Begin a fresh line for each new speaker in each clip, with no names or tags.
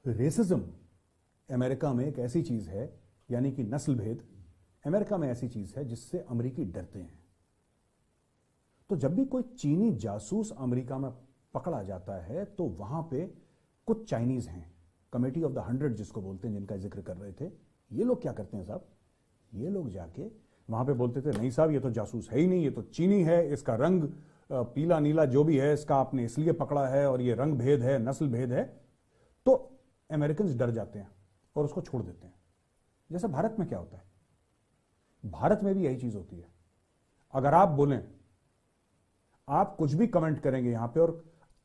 Racism America में एक ऐसी चीज है, यानी कि नस्ल भेद अमेरिका में ऐसी चीज है जिससे अमेरिकी डरते हैं। तो जब भी कोई चीनी जासूस अमेरिका में पकड़ा जाता है तो वहां पे कुछ चाइनीज हैं, कमेटी ऑफ द 100 जिसको बोलते हैं, जिनका जिक्र कर रहे थे, ये लोग क्या करते हैं साहब, ये लोग जाके वहां पे बोलते थे नहीं साहब ये तो जासूस है ही नहीं, ये तो चीनी है, इसका रंग पीला नीला जो भी है इसका आपने इसलिए पकड़ा है और ये रंग भेद है, नस्ल भेद है। तो अमेरिकन डर जाते हैं और उसको छोड़ देते हैं। जैसे भारत में क्या होता है, भारत में भी यही चीज होती है। अगर आप बोलें, आप कुछ भी कमेंट करेंगे यहां पे और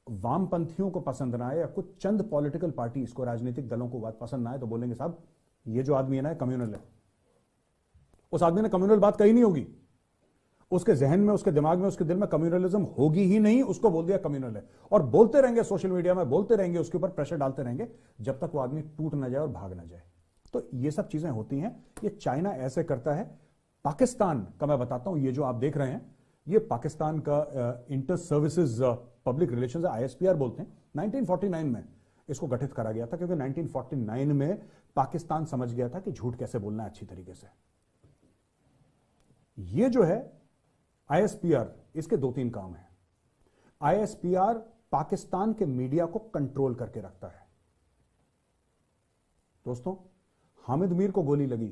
वामपंथियों को पसंद ना आए या कुछ चंद पॉलिटिकल पार्टीज को, राजनीतिक दलों को बात पसंद ना आए, तो बोलेंगे साहब ये जो आदमी है ना कम्युनल है। उस आदमी ने कम्युनल बात कही नहीं होगी, उसके जहन में, उसके दिमाग में, उसके दिल में कम्युनलिज्म होगी ही नहीं, उसको बोल दिया कम्युनल है। और बोलते रहेंगे सोशल मीडिया में, बोलते रहेंगे, उसके ऊपर प्रेशर डालते रहेंगे जब तक वो आदमी टूट ना जाए और भाग ना जाए। तो ये सब चीजें होती हैं। ये चाइना ऐसे करता है। पाकिस्तान का मैं बताता हूं, ये जो आप देख रहे हैं ये पाकिस्तान का inter services public relations, ISPR बोलते हैं। 1949 में इसको गठित करा गया था क्योंकि 1949 में पाकिस्तान समझ गया था कि झूठ कैसे बोलना है अच्छी तरीके से। ये जो है आईएसपीआर, इसके 2-3 काम हैं। आईएसपीआर पाकिस्तान के मीडिया को कंट्रोल करके रखता है। दोस्तों, हामिद मीर को गोली लगी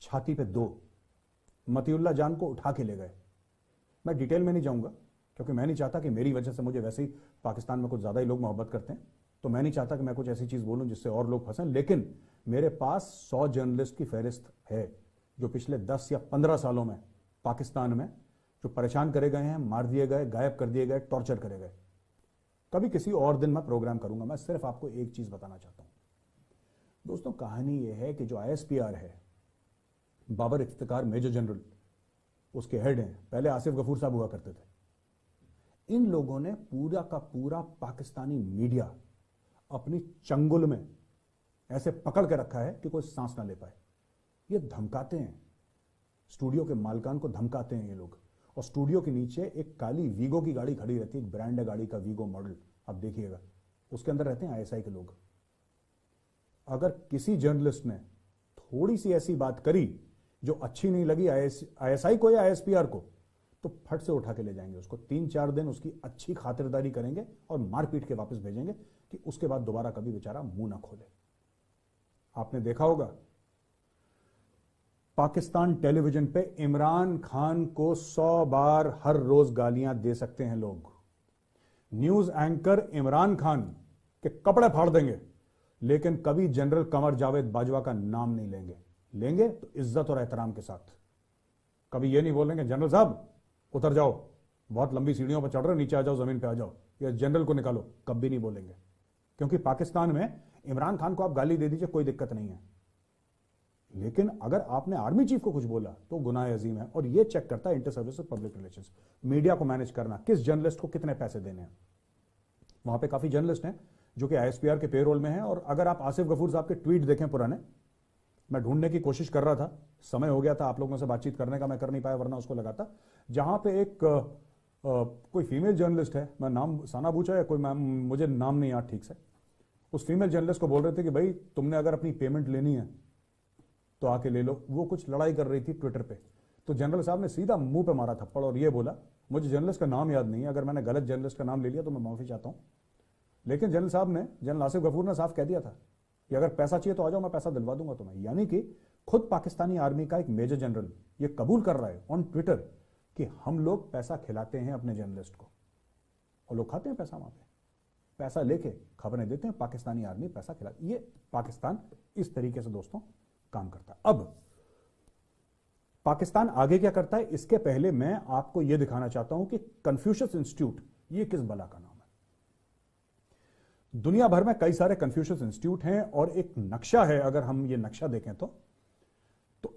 छाती पे 2, मतीउल्लाह जान को उठा के ले गए। मैं डिटेल में नहीं जाऊंगा क्योंकि मैं नहीं चाहता कि मेरी वजह से, मुझे वैसे ही पाकिस्तान में कुछ ज्यादा ही लोग मोहब्बत करते हैं, तो मैं नहीं चाहता कि मैं कुछ ऐसी चीज बोलूं जिससे और लोग फंसें। लेकिन मेरे पास 100 जर्नलिस्ट की फहरिस्त है जो पिछले 10 या 15 सालों में पाकिस्तान में जो परेशान करे गए हैं, मार दिए गए, गायब कर दिए गए, टॉर्चर करे गए। कभी किसी और दिन मैं प्रोग्राम करूंगा। मैं सिर्फ आपको एक चीज बताना चाहता हूं दोस्तों। कहानी यह है कि जो आईएसपीआर है, बाबर इफ्तिकार मेजर जनरल उसके हेड हैं, पहले आसिफ गफूर साहब हुआ करते थे। इन लोगों ने पूरा का पूरा पाकिस्तानी मीडिया अपनी चंगुल में ऐसे पकड़ के रखा है कि कोई सांस ना ले पाए। ये धमकाते हैं, स्टूडियो के मालिकान को धमकाते हैं ये लोग। और स्टूडियो के नीचे एक काली वीगो की गाड़ी खड़ी रहती है, एक ब्रांड है गाड़ी का, वीगो मॉडल, आप देखिएगा, उसके अंदर रहते हैं आईएसआई के लोग। अगर किसी जर्नलिस्ट ने थोड़ी सी ऐसी बात करी जो अच्छी नहीं लगी आईएसआई को या आईएसपीआर को, तो फट से उठा के ले जाएंगे उसको। 3-4 दिन उसकी अच्छी खातिरदारी करेंगे और मारपीट के वापस भेजेंगे कि उसके बाद दोबारा कभी बेचारा मुंह ना खोले। आपने देखा होगा पाकिस्तान टेलीविजन पे इमरान खान को 100 बार हर रोज गालियां दे सकते हैं लोग। न्यूज एंकर इमरान खान के कपड़े फाड़ देंगे, लेकिन कभी जनरल कमर जावेद बाजवा का नाम नहीं लेंगे। लेंगे तो इज्जत और एहतराम के साथ। कभी ये नहीं बोलेंगे जनरल साहब उतर जाओ, बहुत लंबी सीढ़ियों पर चढ़ रहे हो, नीचे आ जाओ, जमीन पे आ जाओ, या जनरल को निकालो, कभी नहीं बोलेंगे। क्योंकि पाकिस्तान में इमरान खान को आप गाली दे दीजिए, कोई दिक्कत नहीं है, लेकिन अगर आपने आर्मी चीफ को कुछ बोला तो गुनाह अजीम है। और ये चेक करता है inter services public relations, media को मैनेज करना, किस जर्नलिस्ट को कितने पैसे देने हैं। वहां पे काफी जर्नलिस्ट हैं जो कि आईएसपीआर के पेरोल में हैं। और अगर आप आसिफ गफूर साहब के ट्वीट देखें पुराने, मैं ढूंढने की कोशिश कर रहा था, समय हो गया था आप लोगों से बातचीत करने का, मैं कर नहीं पाया, वरना उसको लगाता। जहां पे एक कोई फीमेल जर्नलिस्ट है, मैं नाम साना बूचा या कोई, मुझे नाम नहीं याद ठीक से, उस फीमेल जर्नलिस्ट को बोल रहे थे कि भाई तुमने अगर अपनी पेमेंट लेनी है तो आके ले लो। वो कुछ लड़ाई कर रही थी ट्विटर पे, तो जनरल साहब ने सीधा मुंह पे मारा थप्पड़ और ये बोला, मुझे जर्नलिस्ट का नाम याद नहीं है, अगर मैंने गलत जर्नलिस्ट का नाम ले लिया तो मैं माफी चाहता हूं। लेकिन जनरल साहब ने, जनरल आसिफ गफूर ने साफ कह दिया था कि अगर पैसा चाहिए तो आ जाओ, मैं पैसा दिलवा दूंगा तुम्हें। यानी कि खुद पाकिस्तानी आर्मी का एक मेजर जनरल ये कबूल कर रहा है ऑन ट्विटर कि हम लोग पैसा खिलाते हैं अपने जर्नलिस्ट को, और लोग खाते हैं पैसा। वहां पे पैसा लेके खबरें देते हैं, पाकिस्तानी आर्मी पैसा खिलाती। ये पाकिस्तान इस तरीके से दोस्तों काम करता है। अब पाकिस्तान आगे क्या करता है, इसके पहले मैं आपको यह दिखाना चाहता हूं कि कन्फ्यूशियस इंस्टीट्यूट ये किस बला का नाम है। दुनिया भर में कई सारे कन्फ्यूशियस इंस्टीट्यूट हैं और एक नक्शा है। अगर हम ये नक्शा देखें तो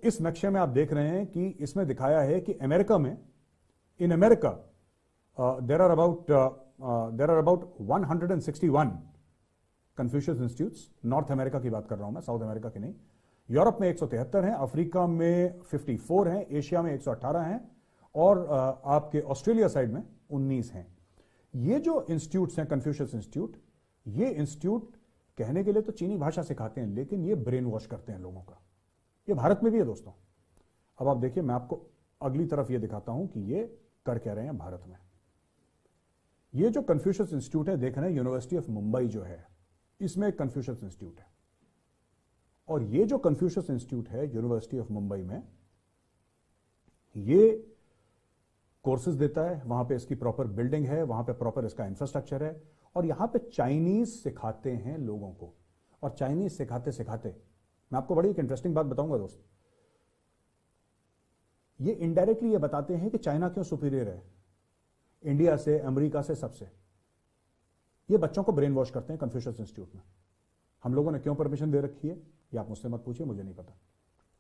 इस नक्शे में आप देख रहे हैं कि इसमें दिखाया है कि अमेरिका में, in America there are about 161 Confucius institutes. North America की बात कर रहा हूं मैं, साउथ अमेरिका की नहीं। यूरोप में 173 हैं, अफ्रीका में 54 हैं, एशिया में 118 हैं, और आपके ऑस्ट्रेलिया साइड में 19 हैं। ये जो इंस्टीट्यूट्स हैं कन्फ्यूशियस इंस्टीट्यूट, ये इंस्टीट्यूट कहने के लिए तो चीनी भाषा सिखाते हैं, लेकिन ये ब्रेन वॉश करते हैं लोगों का। ये भारत में भी है दोस्तों। अब आप देखिए, मैं आपको अगली तरफ ये दिखाता हूं कि ये कर क्या रहे हैं भारत में। ये जो कन्फ्यूशियस इंस्टीट्यूट है, देख रहे हैं, यूनिवर्सिटी ऑफ मुंबई जो है, इसमें एक कन्फ्यूशियस इंस्टीट्यूट है। और ये जो कन्फ्यूशियस इंस्टीट्यूट है यूनिवर्सिटी ऑफ मुंबई में, ये कोर्सेज देता है, वहां पे इसकी प्रॉपर बिल्डिंग है, वहां पे प्रॉपर इसका इंफ्रास्ट्रक्चर है, और यहां पे चाइनीज सिखाते हैं लोगों को। और चाइनीज सिखाते सिखाते मैं आपको बड़ी एक इंटरेस्टिंग बात बताऊंगा दोस्त। ये इनडायरेक्टली ये बताते हैं कि चाइना क्यों सुपीरियर है इंडिया से, अमेरिका से, सबसे। ये बच्चों को ब्रेन वॉश करते हैं कन्फ्यूशियस इंस्टीट्यूट में। हम लोगों ने क्यों परमिशन दे रखी है ये आप मुझसे मत पूछिए, मुझे नहीं पता,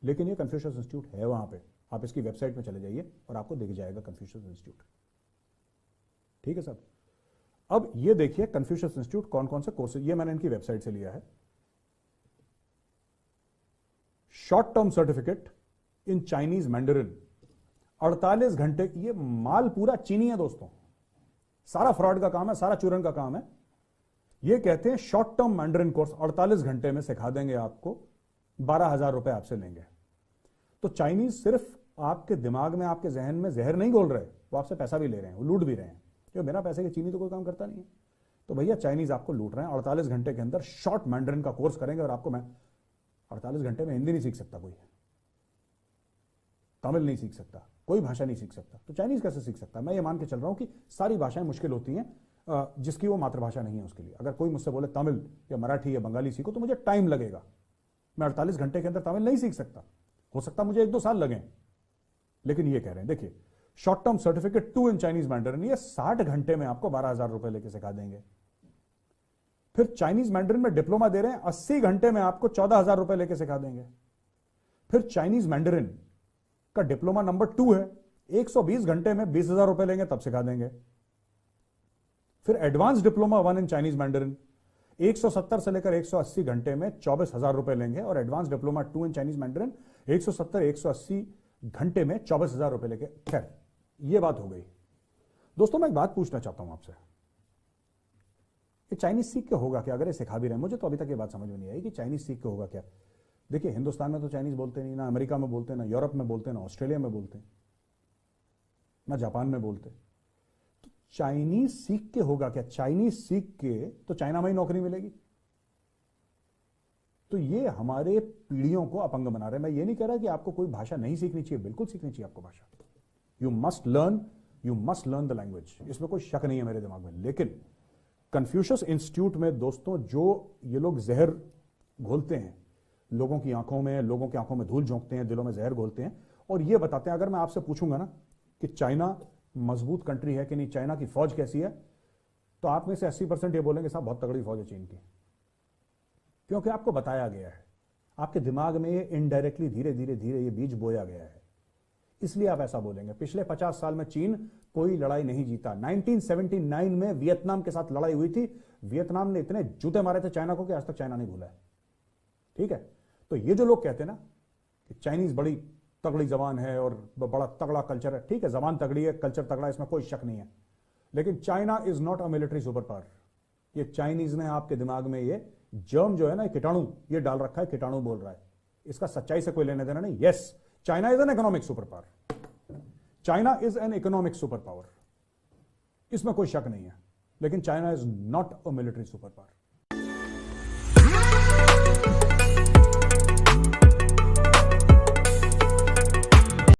लेकिन ये कन्फ्यूशियस इंस्टीट्यूट है वहां पे। आप इसकी वेबसाइट में चले जाइए और आपको दिख जाएगा कन्फ्यूशियस इंस्टीट्यूट। ठीक है साहब। अब ये देखिए कन्फ्यूशियस इंस्टीट्यूट कौन कौन से कोर्सेज, ये मैंने इनकी वेबसाइट से लिया है। Short term certificate in Chinese Mandarin, 48 घंटे। ये माल पूरा चीनी है दोस्तों, सारा फ्रॉड का काम है, सारा चूरन का काम है। ये कहते हैं शॉर्ट टर्म मैंडरिन कोर्स 48 घंटे में सिखा देंगे आपको, 12,000 रुपए आपसे लेंगे। तो चाइनीज सिर्फ आपके दिमाग में, आपके जहन में जहर नहीं घोल रहे, वो आपसे पैसा भी ले रहे हैं, वो लूट भी रहे हैं। क्यों, बिना पैसे के चीनी तो कोई काम करता नहीं है। तो भैया चाइनीज आपको लूट रहे हैं। 48 घंटे के अंदर शॉर्ट मैंडरिन का कोर्स करेंगे और आपको, मैं 48 घंटे में हिंदी नहीं सीख सकता कोई, तमिल नहीं सीख सकता, कोई भाषा नहीं सीख सकता, तो चाइनीज कैसे सीख सकता? मैं ये मान के चल रहा हूं कि सारी भाषाएं मुश्किल होती हैं जिसकी वो मातृभाषा नहीं है उसके लिए। अगर कोई मुझसे बोले तमिल या मराठी या बंगाली सीखो, तो मुझे टाइम लगेगा। मैं 48 घंटे के अंदर तमिल नहीं सीख सकता। हो सकता मुझे 1-2 साल लगे, लेकिन ये कह रहे हैं, देखिए, short term certificate 2 in Chinese Mandarin, ये 60 घंटे में आपको 12,000 रुपए लेके सिखा देंगे। फिर चाइनीज मैंडरिन में डिप्लोमा दे रहे हैं, 80 घंटे में आपको 14,000 रुपए लेके सिखा देंगे। फिर चाइनीज मैंडरिन का डिप्लोमा नंबर 2 है, 120 घंटे में 20,000 रुपए लेंगे, तब सिखा देंगे। फिर advance diploma 1 in Chinese Mandarin, 170 से लेकर 180 घंटे में 24,000 रुपए लेंगे। और advance diploma 2 in Chinese Mandarin 170-180 घंटे में 24,000 रुपए लेके। खैर, ये बात हो गई दोस्तों। मैं एक बात पूछना चाहता हूं आपसे, ये चाइनीज सीख के होगा क्या अगर ये सिखा भी रहे हैं? मुझे तो अभी तक ये बात समझ में नहीं आई कि चाइनीज सीख के होगा क्या। देखिए, हिंदुस्तान में तो चाइनीज बोलते नहीं, ना अमेरिका में बोलते, ना यूरोप में बोलते, ना ऑस्ट्रेलिया में बोलते, ना जापान में बोलते। तो चाइनीज सीख के होगा क्या? चाइनीज सीख के तो चाइना में ही नौकरी मिलेगी। तो ये हमारे पीढ़ियों को अपंग बना रहे हैं। मैं ये नहीं कह रहा कि आपको कोई भाषा नहीं सीखनी चाहिए, बिल्कुल सीखनी चाहिए आपको भाषा। You must learn the language, इसमें कोई शक नहीं है मेरे दिमाग में। लेकिन कन्फ्यूशियस इंस्टीट्यूट में दोस्तों, जो ये लोग जहर घोलते हैं लोगों की आंखों में, लोगों की आंखों में धूल झोंकते हैं, दिलों में जहर घोलते हैं, और ये बताते हैं, अगर मैं आपसे पूछूंगा ना कि चाइना मजबूत कंट्री है कि नहीं, चाइना की फौज कैसी है, तो आप में से 80% ये बोलेंगे साहब बहुत तगड़ी फौज है चीन की। क्योंकि आपको बताया गया है, आपके दिमाग में ये इनडायरेक्टली धीरे धीरे धीरे ये बीज बोया गया है, इसलिए आप ऐसा बोलेंगे। पिछले 50 साल में चीन कोई लड़ाई नहीं जीता। 1979 में वियतनाम के साथ लड़ाई हुई थी, वियतनाम ने इतने जूते मारे थे चाइना को कि आज तक चाइना नहीं भूला है। ठीक है, तो ये जो लोग कहते हैं ना कि चाइनीज बड़ी तगड़ी जबान है और बड़ा तगड़ा कल्चर है, ठीक है, जबान तगड़ी है, कल्चर तगड़ा है, इसमें कोई शक नहीं है। लेकिन China is not a military super power. ये चाइनीज ने आपके दिमाग में ये जर्म जो है ना, कीटाणु ये डाल रखा है, कीटाणु बोल रहा है, इसका सच्चाई से कोई लेने देना नहीं। Yes, China is an economic super power, China is an economic super power, इसमें कोई शक नहीं है, लेकिन China is not a military super power.